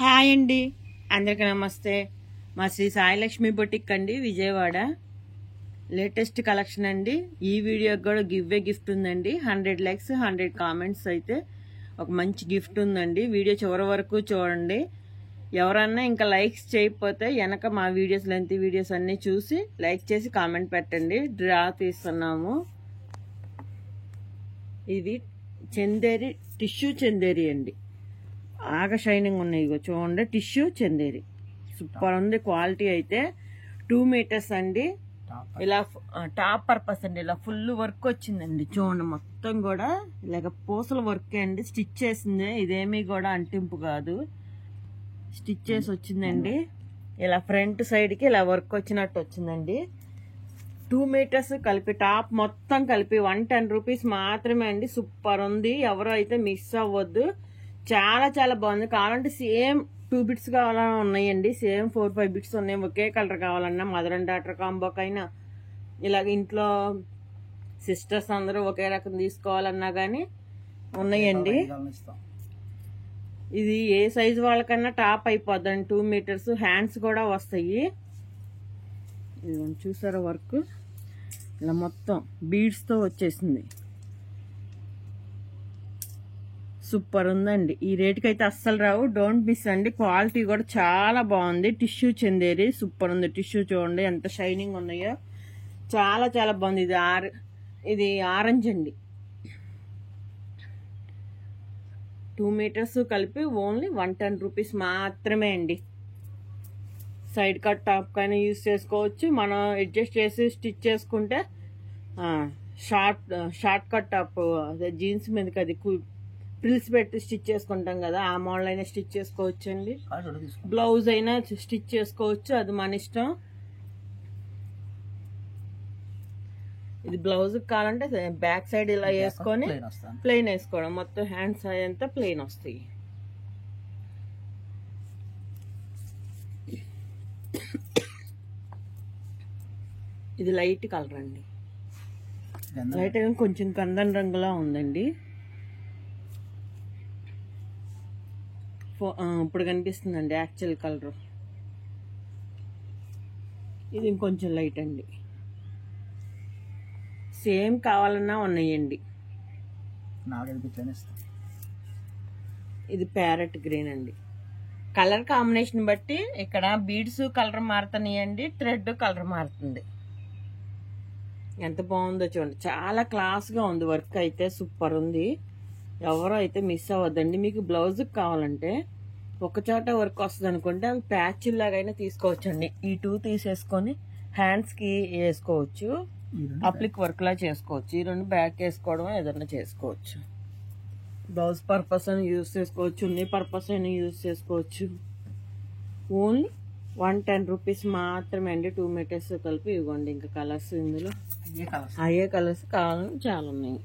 Hi అండి, అందరికీ నమస్తే. మా శ్రీ సాయిలక్ష్మి బొటిక్ అండి, విజయవాడ. లేటెస్ట్ కలెక్షన్ అండి. ఈ వీడియోకి కూడా గిఫ్ట్ ఉందండి. 100 లైక్స్ 100 కామెంట్స్ అయితే ఒక మంచి గిఫ్ట్ ఉందండి. వీడియో చివరి వరకు చూడండి. ఎవరన్నా ఇంకా లైక్స్ చేయకపోతే వెనక మా వీడియోస్, లెంత్ వీడియోస్ అన్నీ చూసి లైక్ చేసి కామెంట్ పెట్టండి. డ్రా తీస్తున్నాము. ఇది చందేరి, టిష్యూ చందేరి అండి. ఆగ షైనింగ్ ఉన్నాయి, ఇగో చూడండి. టిష్యూ చందేరి సూపర్ ఉంది. క్వాలిటీ అయితే 2 మీటర్స్ అండి. ఇలా టాప్ పర్పస్ అండి. ఇలా ఫుల్ వర్క్ వచ్చిందండి. చూడండి, మొత్తం కూడా ఇలాగ పూసల వర్క్ అండి. స్టిచ్ చేసింది, ఇదేమీ కూడా అంటింపు కాదు, స్టిచ్ చేసి వచ్చిందండి. ఇలా ఫ్రంట్ సైడ్ కి ఇలా వర్క్ వచ్చినట్టు వచ్చిందండి. 2 మీటర్స్ కలిపి టాప్ మొత్తం కలిపి 110 రూపీస్ మాత్రమే అండి. సూపర్ ఉంది. ఎవరు అయితే మిస్ అవ్వద్దు. చాలా చాలా బాగుంది. కావాలంటే సేమ్ 2 బిట్స్ కావాలన్నా ఉన్నాయండి. సేమ్ 4-5 బిట్స్ ఉన్నాయి. ఒకే కలర్ కావాలన్నా, మదర్ అండ్ డాటర్ కాంబోకైనా, ఇలాగ ఇంట్లో సిస్టర్స్ అందరూ ఒకే రకం తీసుకోవాలన్నా కానీ ఉన్నాయండి. ఇది ఏ సైజు వాళ్ళకన్నా టాప్ అయిపోద్దండి. 2 మీటర్స్. హ్యాండ్స్ కూడా వస్తాయి. చూసారా వర్క్ ఇలా మొత్తం బీడ్స్తో వచ్చేసింది. సూపర్ ఉందండి. ఈ రేటుకి అయితే అస్సలు రావు. డోంట్ మిస్ అండి. క్వాలిటీ కూడా చాలా బాగుంది. టిష్యూ చందేరి సూపర్ ఉంది. టిష్యూ చూడండి ఎంత షైనింగ్ ఉన్నాయో, చాలా చాలా బాగుంది. ఇది ఆరెంజ్ అండి. 2 మీటర్స్ కలిపి ఓన్లీ 110 రూపీస్ మాత్రమే అండి. సైడ్ కట్ టాప్ కైనా యూజ్ చేసుకోవచ్చు. మనం అడ్జస్ట్ చేసి స్టిచ్ చేసుకుంటే షార్ట్ కట్ టాప్, అదే జీన్స్ మీదకి అది ప్రిల్స్ పెట్టి స్టిచ్ చేసుకుంటాం కదా, ఆ మోడల్ అయినా స్టిచ్ చేసుకోవచ్చు అండి. బ్లౌజ్ అయినా స్టిచ్ చేసుకోవచ్చు, అది మన ఇష్టం. ఇది బ్లౌజ్ కావాలంటే బ్యాక్ సైడ్ ఇలా వేసుకొని ప్లెయిన్ వేసుకోవడం. మొత్తం హ్యాండ్స్ అంతా ప్లెయిన్ వస్తాయి. ఇది లైట్ కలర్ అండి. లైట్ కొంచెం కందన్ రంగులా ఉందండి. ఇప్పుడు కనిపిస్తుందండి యాక్చువల్ కలర్. ఇది ఇంకొంచెం లైట్ అండి. సేమ్ కావాలన్నా ఉన్నాయండి. ఇది ప్యారెట్ గ్రీన్ అండి. కలర్ కాంబినేషన్ బట్టి ఇక్కడ బీడ్స్ కలర్ మారుతున్నాయండి, థ్రెడ్ కలర్ మారుతుంది. ఎంత బాగుందో చూడండి. చాలా క్లాస్గా ఉంది. వర్క్ అయితే సూపర్ ఉంది. ఎవరో అయితే మిస్ అవ్వద్దండి. మీకు బ్లౌజ్ కావాలంటే ఒక చోట వర్క్ వస్తుంది అనుకుంటే అవి ప్యాచ్ లాగైనా తీసుకోవచ్చండి. ఈ 2 తీసేసుకొని హ్యాండ్స్ కి వేసుకోవచ్చు. అప్లిక్ వర్క్ లా చేసుకోవచ్చు. ఈ 2 బ్యాక్ వేసుకోవడం ఏదైనా చేసుకోవచ్చు. బ్లౌజ్ పర్పస్ అని యూజ్ చేసుకోవచ్చు, ఉన్ని పర్పస్ అయినా యూజ్ చేసుకోవచ్చు. ఓన్లీ 110 రూపీస్ మాత్రమే అండి. 2 మీటర్స్ కలిపి ఇవ్వండి. ఇంకా కలర్స్ ఇందులో అయ్యే కలర్స్ కావాలని చాలా ఉన్నాయి.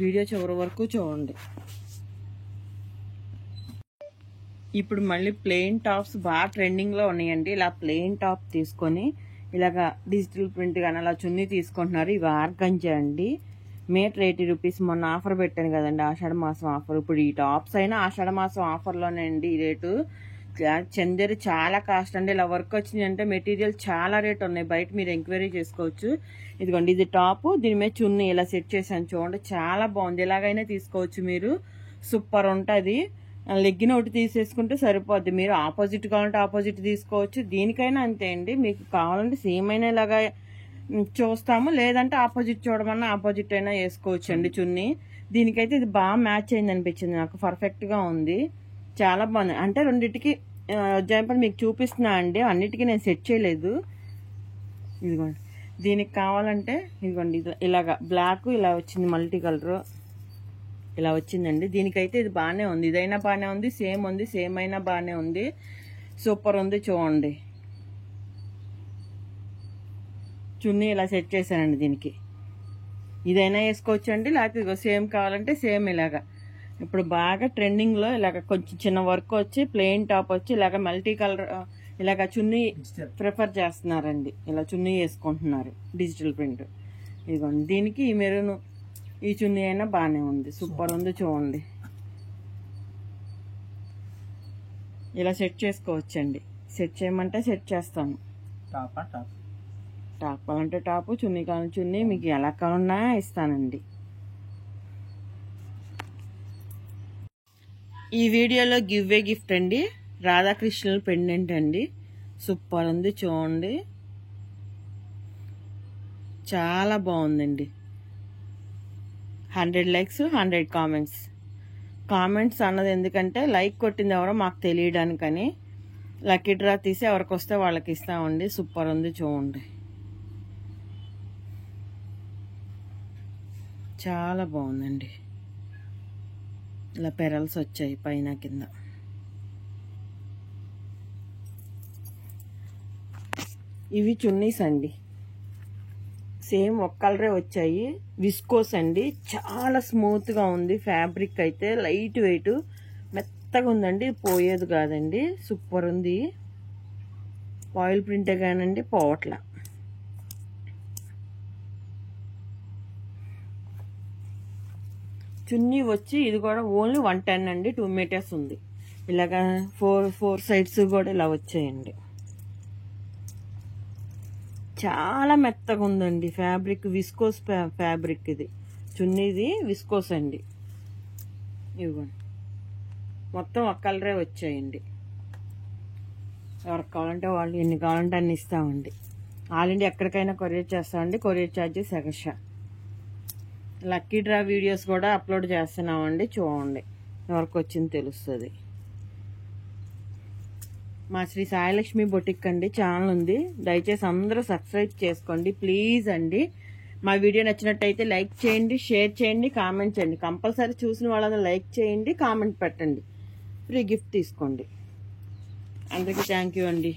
వీడియో చివరి వరకు చూడండి. ఇప్పుడు మళ్ళీ ప్లెయిన్ టాప్స్ బాగా ట్రెండింగ్ లో ఉన్నాయండి. ఇలా ప్లెయిన్ టాప్ తీసుకొని ఇలాగా డిజిటల్ ప్రింట్ కానీ అలా చున్నీ తీసుకుంటున్నారు. ఇవి ఆర్గంజా అండి. Metre 80 rupees. మొన్న ఆఫర్ పెట్టాను కదండి, ఆషాఢ మాసం ఆఫర్. ఇప్పుడు ఈ టాప్స్ అయినా ఆషాఢ మాసం ఆఫర్లోనే అండి. ఈ రేటు చందేరి చాలా కాస్ట్ అండి. ఇలా వర్క్ వచ్చింది అంటే మెటీరియల్ చాలా రేట్ ఉన్నాయి. బయట మీరు ఎంక్వైరీ చేసుకోవచ్చు. ఇదిగోండి, ఇది టాప్, దీని మీద చున్నీ ఇలా సెట్ చేశాను చూడండి. చాలా బాగుంది. ఎలాగైనా తీసుకోవచ్చు మీరు. సూపర్ ఉంటుంది. లెగ్గిన్ ఒకటి తీసేసుకుంటే సరిపోద్ది. మీరు ఆపోజిట్ కావాలంటే ఆపోజిట్ తీసుకోవచ్చు. దీనికైనా అంతే అండి. మీకు కావాలంటే సేమ్ అయినా ఇలాగా చూస్తాము, లేదంటే ఆపోజిట్ చూడమన్నా ఆపోజిట్ అయినా వేసుకోవచ్చు అండి చున్నీ. దీనికైతే ఇది బాగా మ్యాచ్ అయింది అనిపించింది నాకు. పర్ఫెక్ట్ గా ఉంది, చాలా బాగుంది. అంటే రెండింటికి ఎగ్జాంపుల్ మీకు చూపిస్తున్నా అండి. అన్నిటికీ నేను సెట్ చేయలేదు. ఇదిగోండి, దీనికి కావాలంటే ఇదిగోండి, ఇలాగా బ్లాక్ ఇలా వచ్చింది, మల్టీ కలర్ ఇలా వచ్చిందండి. దీనికైతే ఇది బాగానే ఉంది. ఇదైనా బాగానే ఉంది, సేమ్ ఉంది, సేమ్ అయినా బాగానే ఉంది. సూపర్ ఉంది. చూడండి, చున్నీ ఇలా సెట్ చేశానండి. దీనికి ఇదైనా వేసుకోవచ్చు అండి, లేకపోతే సేమ్ కావాలంటే సేమ్ ఇలాగా. ఇప్పుడు బాగా ట్రెండింగ్ లో ఇలాగ కొంచెం చిన్న వర్క్ వచ్చి ప్లెయిన్ టాప్ వచ్చి ఇలాగ మల్టీ కలర్ ఇలాగ చున్నీ ప్రిఫర్ చేస్తున్నారండి. ఇలా చున్నీ వేసుకుంటున్నారు డిజిటల్ ప్రింట్. ఇదిగోండి, దీనికి ఈ మెరూన్ ఈ చున్నీ అయినా బాగానే ఉంది. సూపర్ ఉంది. చూడండి, ఇలా సెట్ చేసుకోవచ్చండి. సెట్ చేయమంటే సెట్ చేస్తాము. టాప్ కావాలంటే టాపు, చున్నీ కావాలంటే చున్నీ, మీకు ఎలా కావాలన్నా ఇస్తానండి. ఈ వీడియోలో గివ్ గిఫ్ట్ అండి, రాధాకృష్ణుల పెండెంట్ అండి. సూపర్ ఉంది, చూడండి, చాలా బాగుందండి. 100 లైక్స్ 100 కామెంట్స్. కామెంట్స్ అన్నది ఎందుకంటే లైక్ కొట్టింది ఎవరో మాకు తెలియడానికని. లక్కీ డ్రా తీసి ఎవరికి వస్తే వాళ్ళకి ఇస్తామండి. సూపర్ ఉంది, చూడండి, చాలా బాగుందండి. ఇలా పెరల్స్ వచ్చాయి పైన కింద. ఇవి చున్నీస్ అండి, సేమ్ ఒక కలరే వచ్చాయి. విస్కోస్ అండి, చాలా స్మూత్గా ఉంది. ఫ్యాబ్రిక్ అయితే లైట్ వెయిట్, మెత్తగా ఉందండి, పోయేది కాదండి. సూపర్ ఉంది. ఆయిల్ ప్రింటే కానండి పోవట్లా. చున్నీ వచ్చి ఇది కూడా ఓన్లీ 110 అండి. 2 మీటర్స్ ఉంది. ఇలాగా ఫోర్ సైడ్స్ కూడా ఇలా వచ్చాయండి. చాలా మెత్తగా ఉందండి ఫ్యాబ్రిక్. విస్కోస్ ఫ్యాబ్రిక్ ఇది. చున్నీది విస్కోస్ అండి. ఇవ్వండి, మొత్తం ఒక కలరే వచ్చాయండి. ఎవరికి కావాలంటే వాళ్ళు, ఎన్ని కావాలంటే అన్ని ఇస్తామండి. ఆల్ ఇండియా ఎక్కడికైనా కొరియర్ చేస్తామండి. Courier charges extra. Lucky draw videos కూడా అప్లోడ్ చేస్తున్నామండి, చూడండి, ఎవరికి వచ్చింది తెలుస్తుంది. మా శ్రీ సాయిలక్ష్మి బొటిక్ అండి ఛానల్ ఉంది. దయచేసి అందరూ సబ్స్క్రైబ్ చేసుకోండి ప్లీజ్ అండి. మా వీడియో నచ్చినట్టయితే లైక్ చేయండి, షేర్ చేయండి, కామెంట్ చేయండి. కంపల్సరీ చూసిన వాళ్ళందరూ లైక్ చేయండి, కామెంట్ పెట్టండి, ఫ్రీ గిఫ్ట్ తీసుకోండి. అందరికీ థ్యాంక్ యూ అండి.